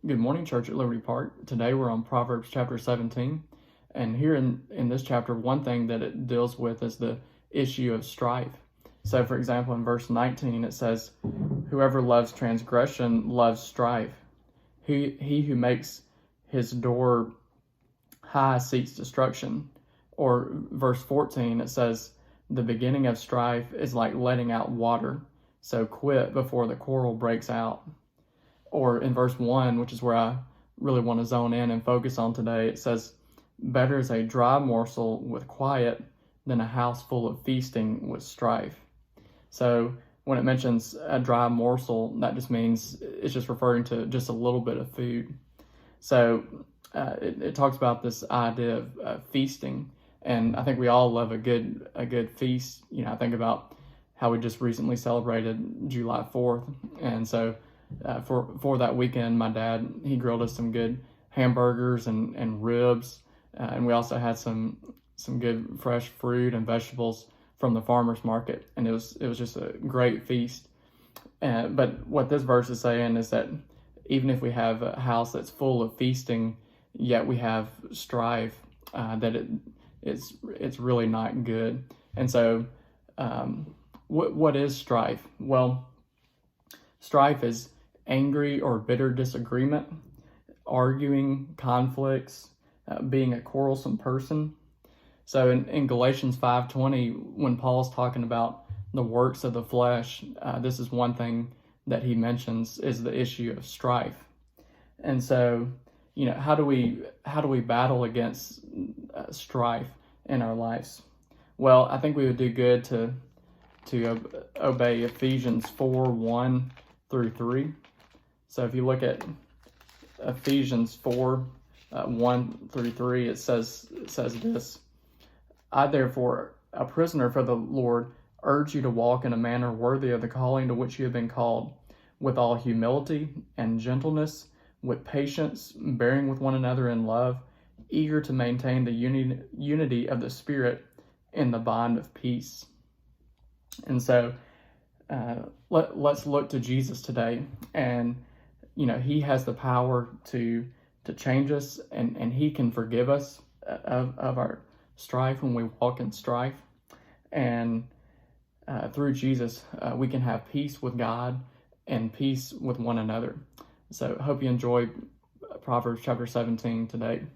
Good morning, Church at Liberty Park. Today we're on Proverbs chapter 17. And here in this chapter, one thing that it deals with is the issue of strife. So, for example, in verse 19, it says, "Whoever loves transgression loves strife. He who makes his door high seeks destruction." Or verse 14, it says, "The beginning of strife is like letting out water. So quit before the quarrel breaks out." Or in verse 1, which is where I really want to zone in and focus on today, it says, "Better is a dry morsel with quiet than a house full of feasting with strife." So when it mentions a dry morsel, that just means it's just referring to just a little bit of food. So it talks about this idea of feasting, and I think we all love a good feast. I think about how we just recently celebrated July 4th, and so for that weekend, my dad, he grilled us some good hamburgers and ribs, and we also had some good fresh fruit and vegetables from the farmer's market, and it was just a great feast. But what this verse is saying is that even if we have a house that's full of feasting, yet we have strife, that it's really not good. And so, what is strife? Well, strife is angry or bitter disagreement, arguing, conflicts, being a quarrelsome person. So in Galatians 5:20, when Paul's talking about the works of the flesh, this is one thing that he mentions is the issue of strife. And so, how do we battle against strife in our lives? Well, I think we would do good to obey Ephesians 4:1 through 3. So if you look at Ephesians 4:1 through 3, it says this: "I therefore, a prisoner for the Lord, urge you to walk in a manner worthy of the calling to which you have been called, with all humility and gentleness, with patience, bearing with one another in love, eager to maintain the unity of the Spirit in the bond of peace." And so let's look to Jesus today, and he has the power to change us, and he can forgive us of our strife when we walk in strife. And through Jesus, we can have peace with God and peace with one another. So I hope you enjoyed Proverbs chapter 17 today.